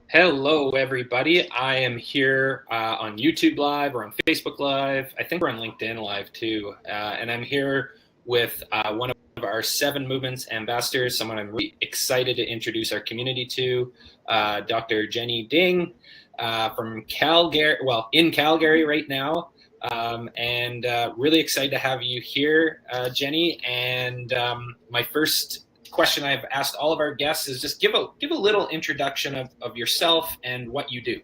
Hello, everybody. I am here on YouTube Live or on Facebook Live. I think we're on LinkedIn Live too. And I'm here with one of our 7 Movements ambassadors, someone I'm really excited to introduce our community to, Dr. Jennie Ding from Calgary, well, in Calgary right now. And really excited to have you here, Jennie. And my first question I've asked all of our guests is just give a little introduction of yourself and what you do.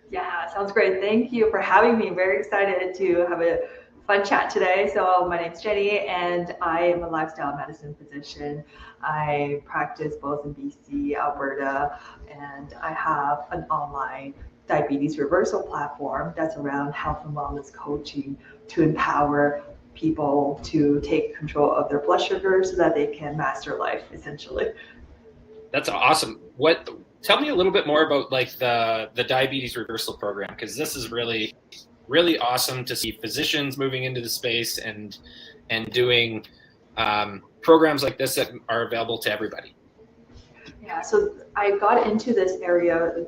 Yeah, sounds great. Thank you for having me. Very excited to have a fun chat today. So my name's Jennie, and I am a lifestyle medicine physician. I practice both in BC, Alberta, and I have an online diabetes reversal platform that's around health and wellness coaching to empower people to take control of their blood sugar so that they can master life, essentially. That's awesome. Tell me a little bit more about like the diabetes reversal program, because this is really awesome to see physicians moving into the space and doing programs like this that are available to everybody. Yeah, so I got into this area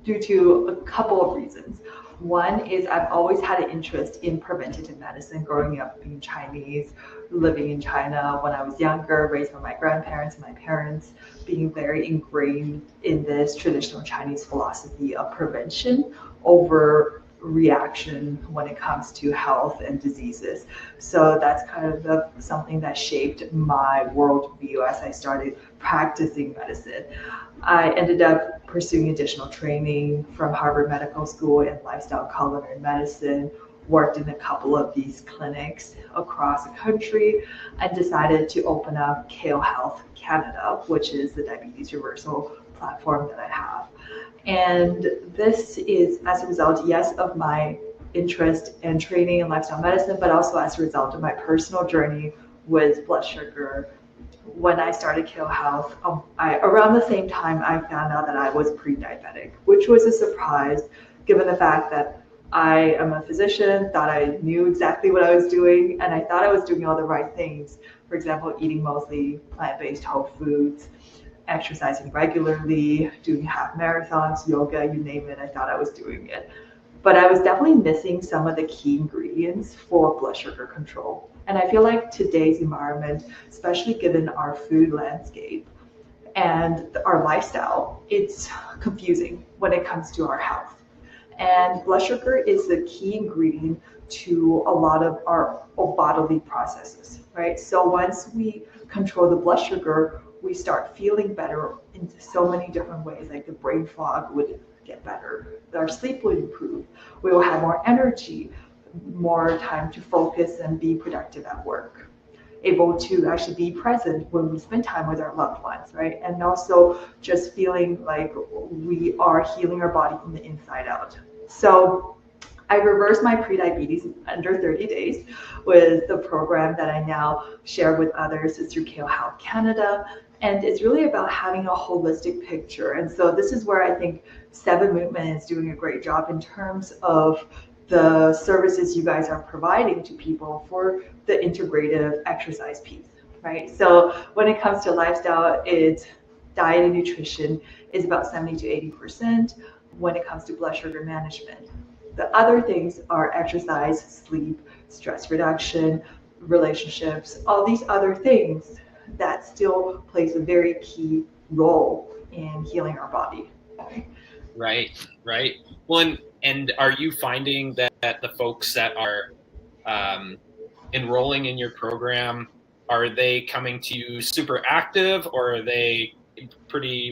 due to a couple of reasons. One is I've always had an interest in preventative medicine growing up being Chinese, living in China when I was younger, raised by my grandparents and my parents, being very ingrained in this traditional Chinese philosophy of prevention over reaction when it comes to health and diseases. So that's kind of something that shaped my worldview as I started practicing medicine. I ended up pursuing additional training from Harvard Medical School in lifestyle culinary medicine, worked in a couple of these clinics across the country, and decided to open up Kale Health Canada, which is the diabetes reversal platform that I have. And this is as a result, yes, of my interest and training in lifestyle medicine, but also as a result of my personal journey with blood sugar. When I started Kale Health, around the same time, I found out that I was pre-diabetic, which was a surprise given the fact that I am a physician, thought I knew exactly what I was doing, and I thought I was doing all the right things. For example, eating mostly plant-based whole foods, exercising regularly, doing half marathons, yoga, you name it, I thought I was doing it. But I was definitely missing some of the key ingredients for blood sugar control. And I feel like today's environment, especially given our food landscape and our lifestyle, it's confusing when it comes to our health. And blood sugar is the key ingredient to a lot of our bodily processes, right? So once we control the blood sugar, we start feeling better in so many different ways, like the brain fog would get better, our sleep would improve, we will have more energy, more time to focus and be productive at work, able to actually be present when we spend time with our loved ones, right? And also just feeling like we are healing our body from the inside out. So I reversed my prediabetes in under 30 days with the program that I now share with others. It's through Kale Health Canada. And it's really about having a holistic picture. And so this is where I think 7 Movement is doing a great job in terms of the services you guys are providing to people for the integrative exercise piece, right? So when it comes to lifestyle, it's diet and nutrition is about 70 to 80% when it comes to blood sugar management. The other things are exercise, sleep, stress reduction, relationships, all these other things that still plays a very key role in healing our body. Right. Well, and are you finding that the folks that are enrolling in your program, are they coming to you super active, or are they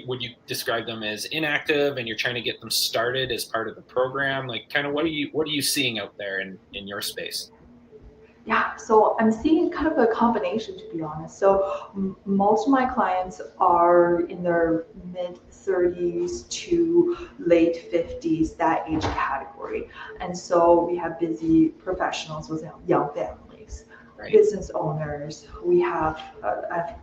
would you describe them as inactive and you're trying to get them started as part of the program? Like, kind of what are you seeing out there in your space? Yeah, so I'm seeing kind of a combination, to be honest. So most of my clients are in their mid 30s to late 50s, that age category. And so we have busy professionals with young families, right, business owners. We have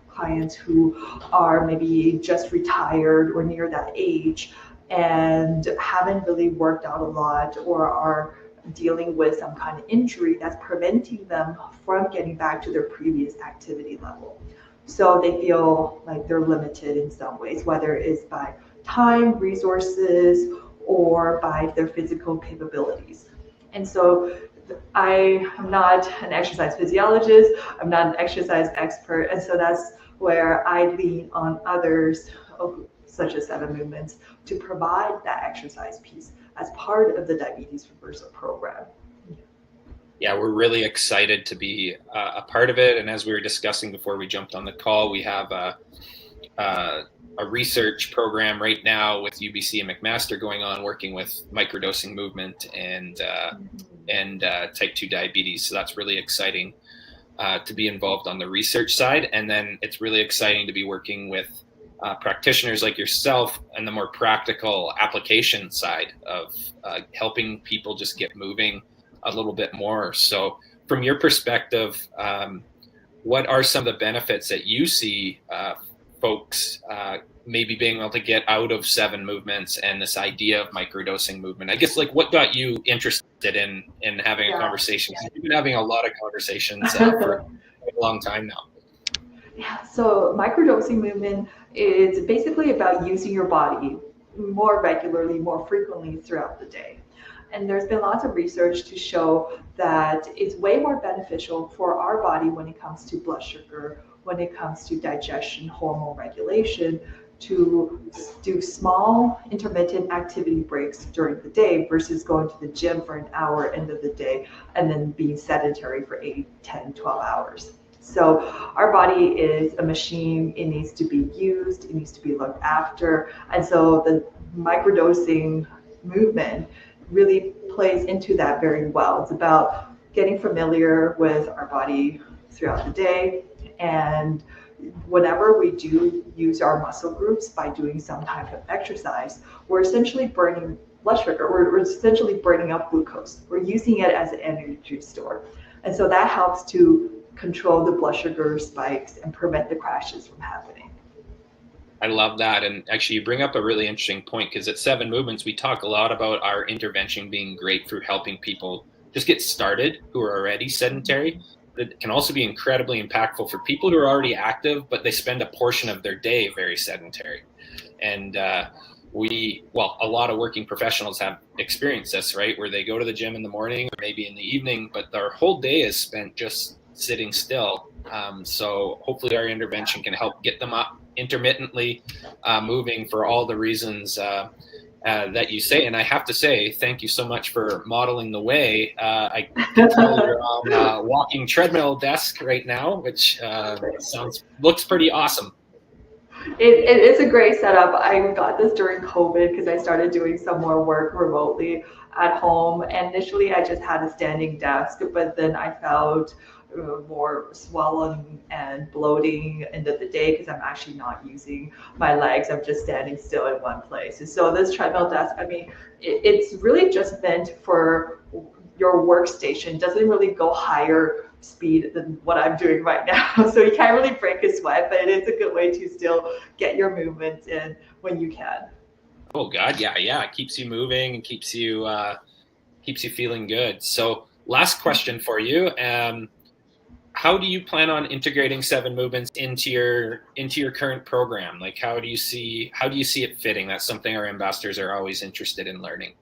clients who are maybe just retired or near that age and haven't really worked out a lot or are dealing with some kind of injury that's preventing them from getting back to their previous activity level. So they feel like they're limited in some ways, whether it's by time, resources, or by their physical capabilities. And so I am not an exercise physiologist, I'm not an exercise expert, and so that's where I lean on others, such as Seven Movements, to provide that exercise piece as part of the diabetes reversal program. Yeah, we're really excited to be a part of it. And as we were discussing before we jumped on the call, we have a research program right now with UBC and McMaster going on, working with microdosing movement and type 2 diabetes. So that's really exciting to be involved on the research side. And then it's really exciting to be working with practitioners like yourself and the more practical application side of helping people just get moving a little bit more. So from your perspective, what are some of the benefits that you see folks maybe being able to get out of Seven Movements and this idea of microdosing movement? I guess, like, what got you interested in having a conversation? You've been having a lot of conversations for a long time now. Yeah, so microdosing movement is basically about using your body more regularly, more frequently throughout the day. And there's been lots of research to show that it's way more beneficial for our body when it comes to blood sugar, when it comes to digestion, hormone regulation, to do small intermittent activity breaks during the day versus going to the gym for an hour end of the day and then being sedentary for 8, 10, 12 hours. So our body is a machine. It needs to be used. It needs to be looked after. And so the microdosing movement really plays into that very well. It's about getting familiar with our body throughout the day. And whenever we do use our muscle groups by doing some type of exercise, we're essentially burning blood sugar. We're essentially burning up glucose. We're using it as an energy store. And so that helps to control the blood sugar spikes and prevent the crashes from happening. I love that. And actually, you bring up a really interesting point, because at Seven Movements, we talk a lot about our intervention being great through helping people just get started who are already sedentary. It can also be incredibly impactful for people who are already active, but they spend a portion of their day very sedentary. And a lot of working professionals have experienced this, right? Where they go to the gym in the morning or maybe in the evening, but their whole day is spent just sitting still. So hopefully our intervention can help get them up intermittently moving for all the reasons that you say. And I have to say, thank you so much for modeling the way. I can tell you're on a walking treadmill desk right now, which looks pretty awesome. It is a great setup. I got this during COVID because I started doing some more work remotely at home. And initially I just had a standing desk, but then I felt more swelling and bloating end of the day because I'm actually not using my legs. I'm just standing still in one place. And so this treadmill desk, I mean, it's really just meant for your workstation. It doesn't really go higher speed than what I'm doing right now. So you can't really break a sweat, but it's a good way to still get your movements in when you can. Oh God, yeah. It keeps you moving and keeps you feeling good. So last question for you. How do you plan on integrating Seven Movements into your current program? Like, how do you see it fitting? That's something our ambassadors are always interested in learning.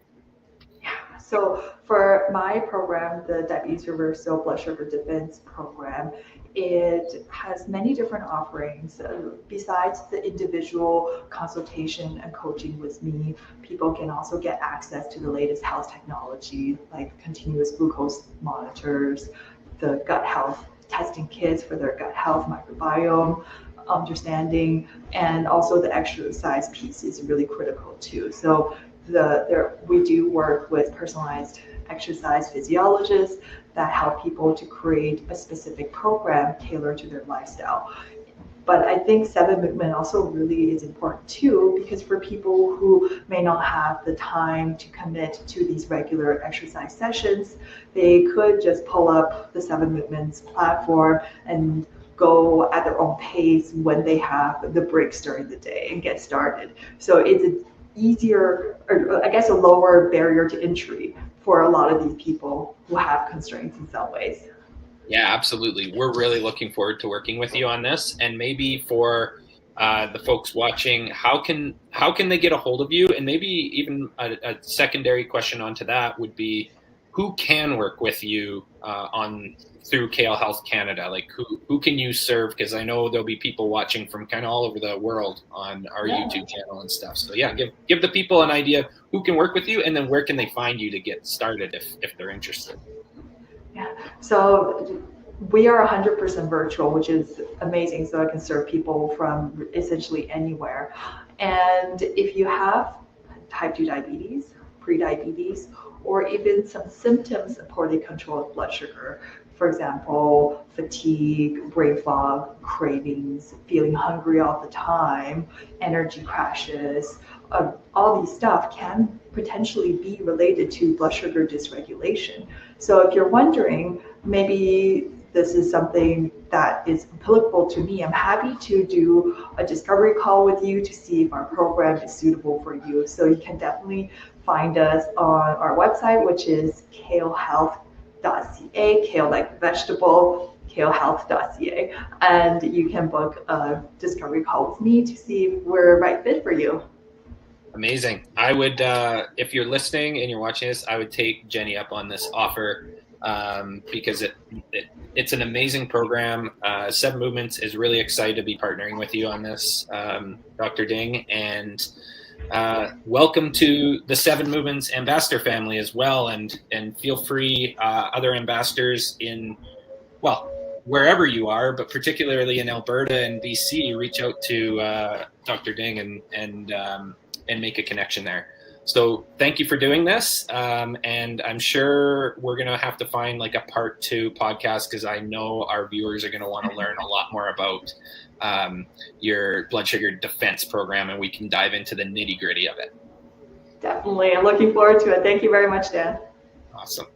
Yeah. So for my program, the Diabetes Reversal Blood Sugar Defense Program, it has many different offerings. Besides the individual consultation and coaching with me, people can also get access to the latest health technology like continuous glucose monitors, the gut health testing kits for their gut health microbiome understanding, and also the exercise piece is really critical too. So we do work with personalized exercise physiologists that help people to create a specific program tailored to their lifestyle. But I think Seven Movement also really is important too, because for people who may not have the time to commit to these regular exercise sessions, they could just pull up the Seven Movements platform and go at their own pace when they have the breaks during the day and get started. So it's an easier, or I guess a lower barrier to entry for a lot of these people who have constraints in some ways. Yeah, absolutely. We're really looking forward to working with you on this, and maybe for the folks watching, how can they get a hold of you? And maybe even a secondary question onto that would be, who can work with you through Kale Health Canada? Like who can you serve? Because I know there'll be people watching from kind of all over the world on our YouTube channel and stuff. So yeah, give the people an idea who can work with you, and then where can they find you to get started if they're interested. Yeah, so we are 100% virtual, which is amazing. So I can serve people from essentially anywhere. And if you have type 2 diabetes, pre-diabetes, or even some symptoms of poorly controlled blood sugar, for example, fatigue, brain fog, cravings, feeling hungry all the time, energy crashes, all these stuff can potentially be related to blood sugar dysregulation. So if you're wondering, maybe this is something that is applicable to me, I'm happy to do a discovery call with you to see if our program is suitable for you. So you can definitely find us on our website, which is kalehealth.ca, kale like vegetable, kalehealth.ca, and you can book a discovery call with me to see if we're a right fit for you. Amazing. I would, if you're listening and you're watching this, I would take Jennie up on this offer because it's an amazing program. 7 Movements is really excited to be partnering with you on this, Dr. Ding, and welcome to the 7 Movements ambassador family as well. And feel free, other ambassadors wherever you are, but particularly in Alberta and BC, reach out to Dr. Ding and make a connection there. So thank you for doing this. And I'm sure we're going to have to find like a part 2 podcast, because I know our viewers are going to want to learn a lot more about your blood sugar defense program, and we can dive into the nitty gritty of it. Definitely. I'm looking forward to it. Thank you very much, Dan. Awesome.